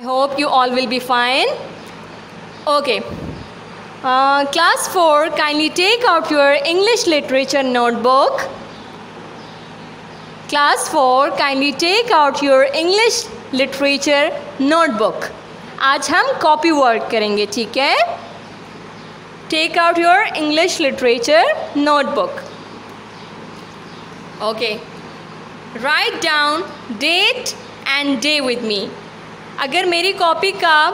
Hope you all will be fine. Okay. Class 4, kindly take out your English literature notebook. Class 4, kindly take out your English literature notebook. आज हम copy word करेंगे, ठीक है? Take out your English literature notebook. Okay. Write down date and day with me. अगर मेरी copy का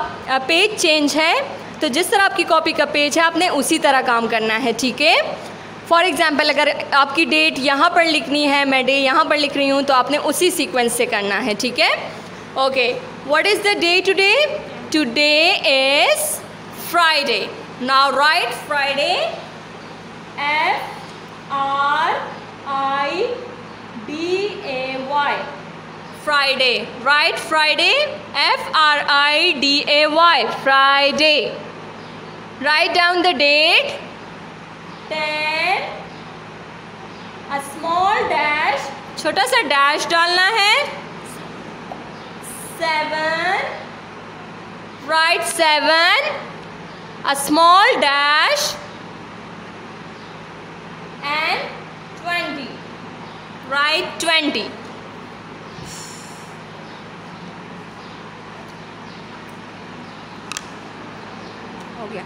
page change है तो जिस तरह आपकी कॉपी का पेज है आपने उसी तरह काम करना है, ठीक है? फॉर एग्ज़ाम्पल अगर आपकी डेट यहाँ पर लिखनी है, मैं डे यहाँ पर लिख रही हूँ, तो आपने उसी सीक्वेंस से करना है, ठीक है? Okay, what is the day today? Today is Friday. Now right Friday, FRIDAY. Friday. Right, Friday. FRIDAY. Friday. Write down the date. 10. A small dash. छोटा सा dash डालना है. 7. Write 7. A small dash. And 20. Write 20. हो गया.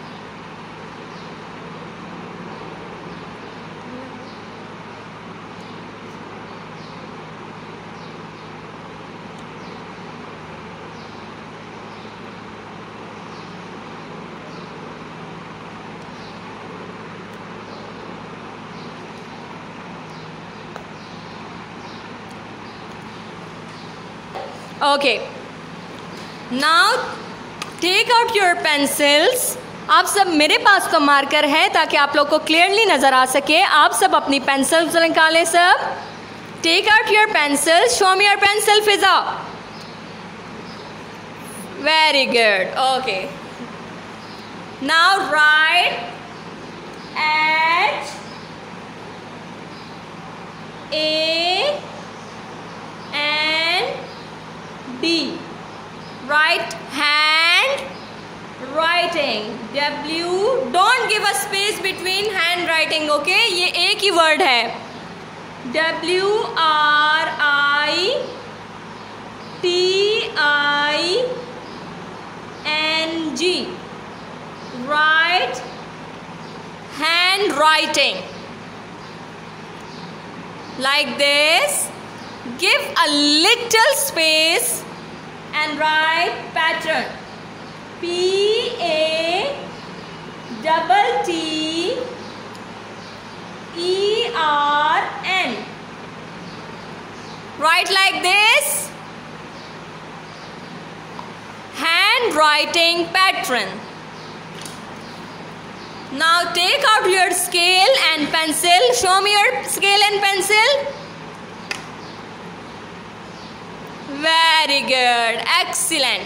Okay. Now take out your pencils. आप सब, मेरे पास तो मार्कर है ताकि आप लोग को क्लियरली नज़र आ सके. आप सब अपनी पेंसिल्स निकालें सब. Take out your pencil. Show me your pencil Fiza. Very good. Okay. Now right HAND. Right hand writing. W. Don't give a space between handwriting. Okay, ये एक ही वर्ड है. WRITING. Right handwriting. Like this. Give a little space and write pattern. PATTERN. Write like this. Handwriting pattern. Now take out your scale and pencil. Show me your scale and pencil. Very good. Excellent.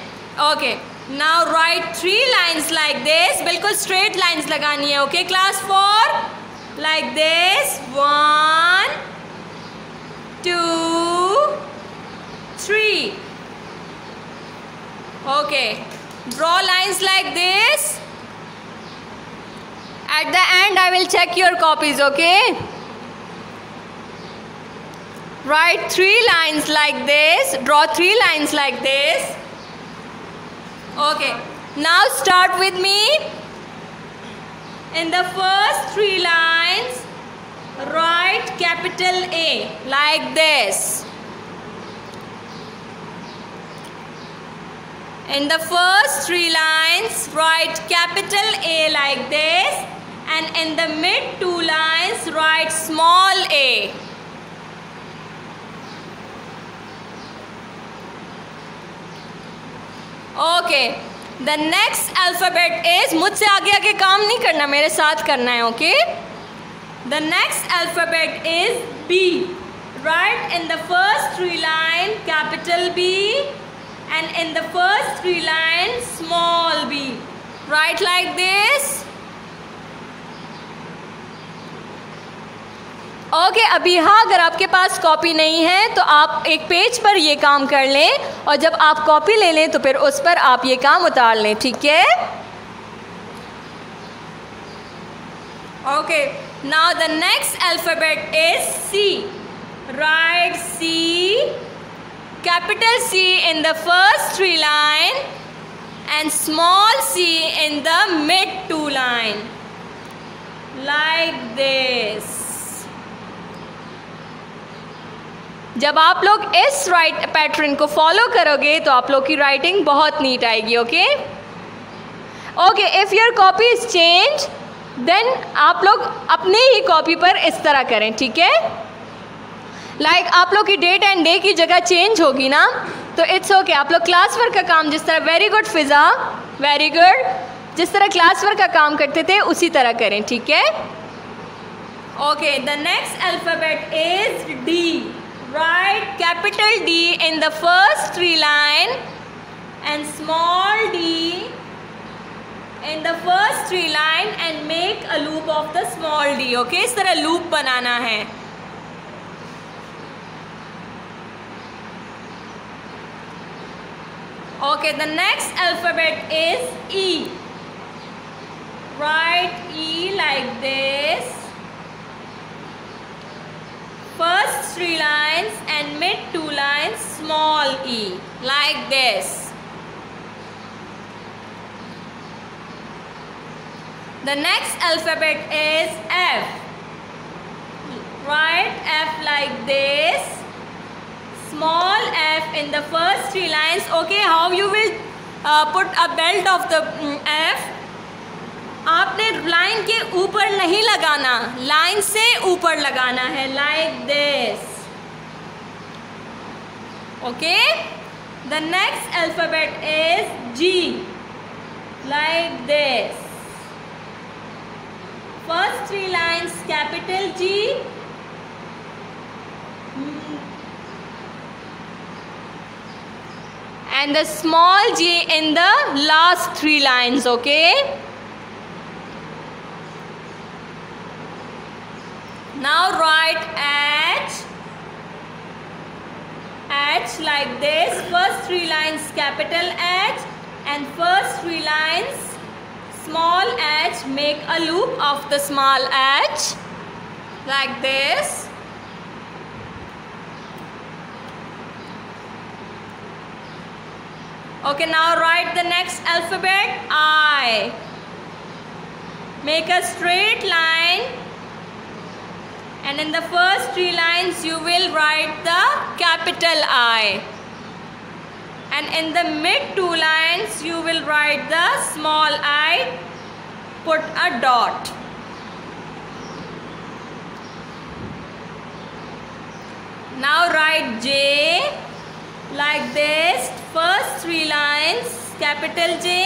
Okay. Now write 3 lines like this. बिल्कुल straight lines लगानी है. Okay, class 4. Like this. 1, 2, 3. Okay. Draw lines like this. At the end, I will check your copies. Okay. Write 3 lines like this. Draw 3 lines like this. Okay. Now start with me. In the first 3 lines, write capital A like this. In the first 3 lines, write capital A like this. And in the mid 2 lines, write small a. Okay. The next alphabet is, मुझसे आगे आगे काम नहीं करना, मेरे साथ करना है. Okay. The next alphabet is B. Write in the first 3 line capital B and in the first 3 line small B. Write like this. Okay अभी हाँ, अगर आपके पास कॉपी नहीं है तो आप एक पेज पर ये काम कर लें और जब आप कॉपी ले लें तो फिर उस पर आप ये काम उतार लें, ठीक है? Okay, now the next alphabet is C. Write C, capital C in the first 3 line and small c in the mid 2 line, like this. जब आप लोग इस राइट पैटर्न को फॉलो करोगे तो आप लोग की राइटिंग बहुत नीट आएगी, okay? Okay, if your copy is change then आप लोग अपने ही कॉपी पर इस तरह करें, ठीक है? लाइक आप लोग की डेट एंड डे की जगह चेंज होगी ना, तो इट्स ओके। आप लोग क्लास वर्क का काम जिस तरह, वेरी गुड फिज़ा, वेरी गुड, जिस तरह क्लास वर्क का काम करते थे उसी तरह करें, ठीक है? Okay, the next alphabet is D. Write capital D in the first 3 line and small d in the first 3 line and make a loop of the small d. Okay, इस तरह loop बनाना है। Okay, the next alphabet is E. Write E like this. First 3 lines and mid 2 lines small e, like this. The next alphabet is F. Write F like this. Small f in the first 3 lines. Okay, how you will put a belt of the F? आपने line के ऊपर नहीं लगाना, line से ऊपर लगाना है, like this, okay? The next alphabet is G, like this. First 3 lines capital G, and the small g in the last 3 lines, okay? Now write H. H like this. First 3 lines capital H and first 3 lines small h. Make a loop of the small h like this. Okay, now write the next alphabet I. Make a straight line. And in the first 3 lines you will write the capital I. And in the mid 2 lines you will write the small I. Put a dot. Now write J like this. First 3 lines capital J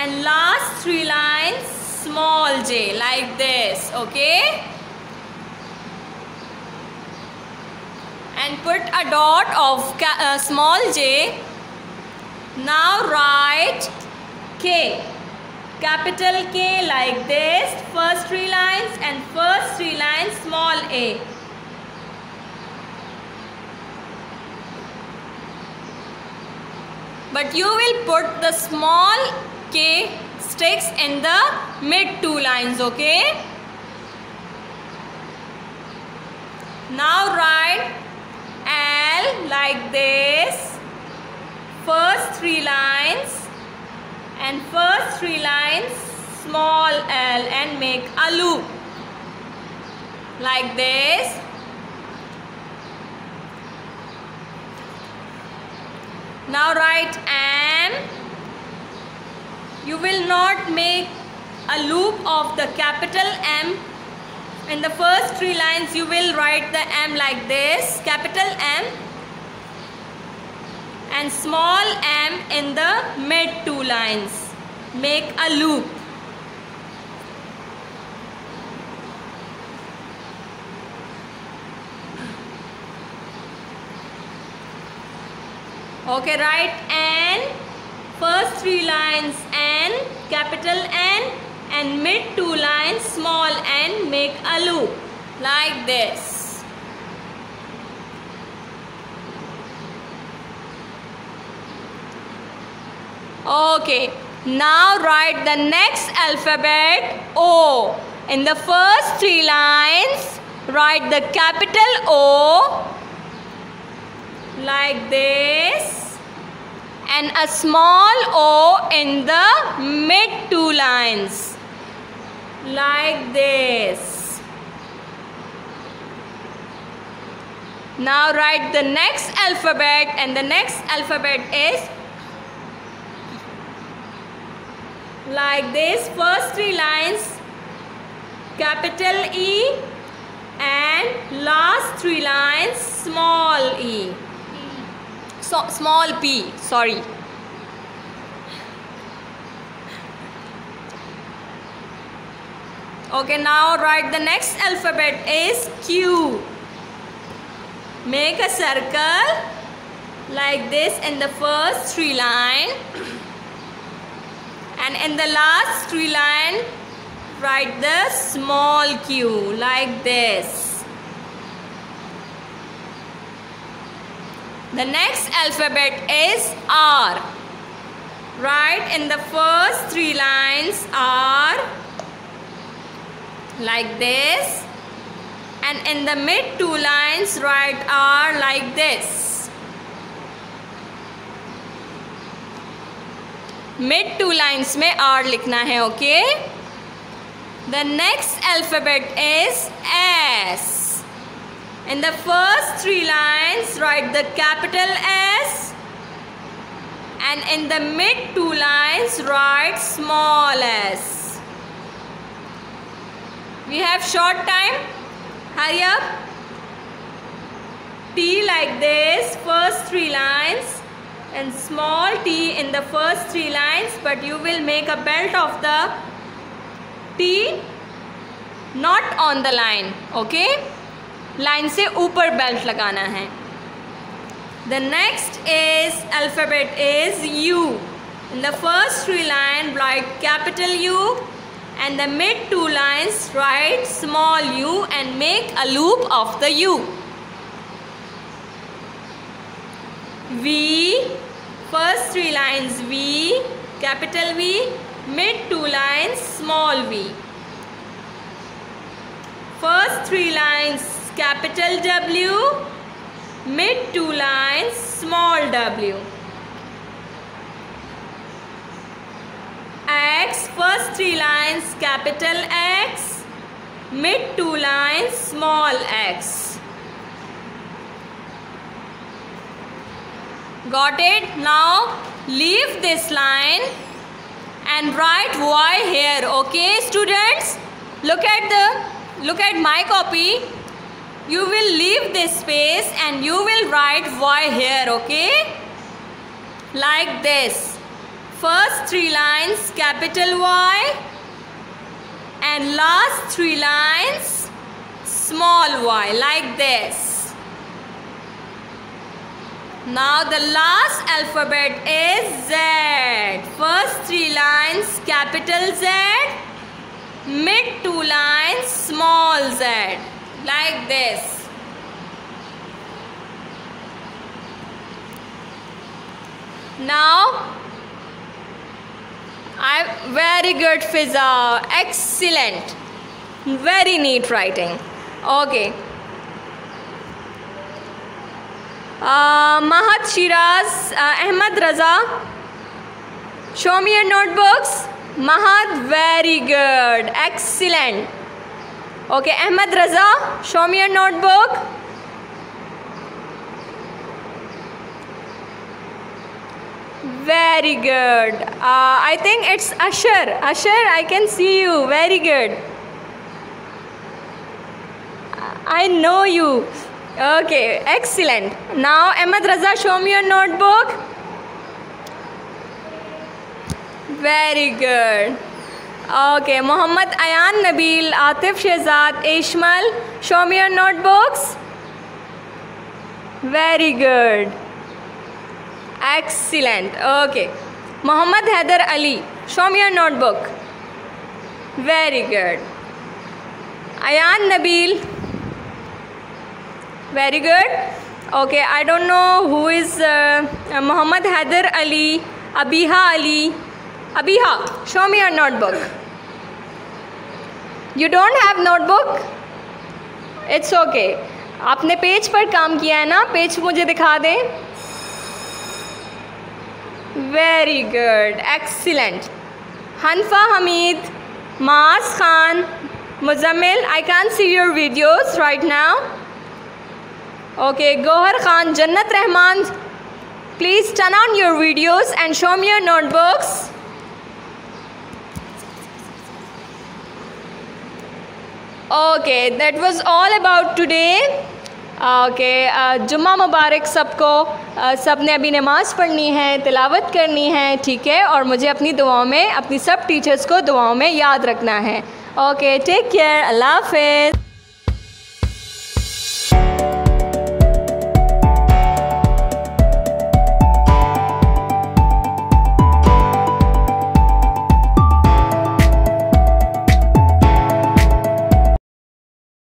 and last 3 lines small j like this, okay? And put a dot of small j. Now write K, capital K like this. First 3 lines and first 3 lines small a. But you will put the small k sticks in the mid 2 lines, okay? Now write L like this. First 3 lines and first 3 lines small l and make a loop like this. Now write M. You will not make a loop of the capital M. In the first 3 lines you will write the M like this, capital M, and small m in the mid 2 lines. Make a loop. Okay, write N. First 3 lines N, capital N, and mid 2 lines small n. Make a loop like this. Okay, now write the next alphabet O. In the first 3 lines, write the capital O like this and a small O in the mid 2 lines like this. Now write the next alphabet, and the next alphabet is like this. First 3 lines capital E and last 3 lines small e. So small p, sorry. Okay, now write the next alphabet is Q. Make a circle like this in the first 3 lines. And in the last 3 lines, write the small q like this. The next alphabet is R. Write in the first 3 lines R like this. And in the mid 2 lines, write R like this. Mid 2 lines में R लिखना है, okay? The next alphabet is S. In the first 3 lines, write the capital S. And in the mid 2 lines, write small s. We have short time. Hurry up. T like this, first 3 lines. And small t in the first 3 lines, but you will make a belt of the T not on the line, okay? Line से ऊपर belt लगाना है. The next is alphabet is U. In the first 3 lines, write capital U, and the mid 2 lines write small u and make a loop of the U. V, first 3 lines V, capital V, mid 2 lines small v. First 3 lines capital W, mid 2 lines small w. X, first 3 lines capital X, mid 2 lines small x. Got it? Now leave this line and write Y here. Okay, students? Look at my copy. You will leave this space and you will write Y here. Okay? Like this. First 3 lines capital Y and last 3 lines small y like this. Now the last alphabet is Z. First 3 lines capital Z, mid 2 lines small z like this. Now very good Fiza, excellent, very neat writing. Okay. Mahat Shiraz, Ahmad Raza, show me your notebooks. Mahat, very good, excellent. Okay, Ahmad Raza, show me your notebook. Very good. I think it's Asher. Asher, I can see you. Very good. I know you. Okay, excellent. Now, Ahmad Raza, show me your notebook. Very good. Okay, Muhammad Ayan Nabil, Atif Shehzad, Ishmal, show me your notebooks. Very good. Excellent. Okay. Muhammad Haider Ali, show me your notebook. Very good. Ayan Nabil, Very good. Okay, I don't know who is Muhammad Haider Ali, Abiha Ali. Abiha, show me your notebook. You don't have notebook? It's okay. आपने page पर काम किया है ना, page मुझे दिखा दें. Very good, excellent. Hanfa Hamid, Maaz Khan, Muzammil, I can't see your videos right now. Okay, Gohar Khan, Jannat Rahman, please turn on your videos and show me your notebooks. Okay, that was all about today. Okay, जुम्मा मुबारक सबको. सब ने अभी नमाज़ पढ़नी है, तिलावत करनी है, ठीक है, और मुझे अपनी दुआओं में, अपनी सब टीचर्स को दुआओं में याद रखना है. Okay, take care. अल्लाह हाफ़िज़.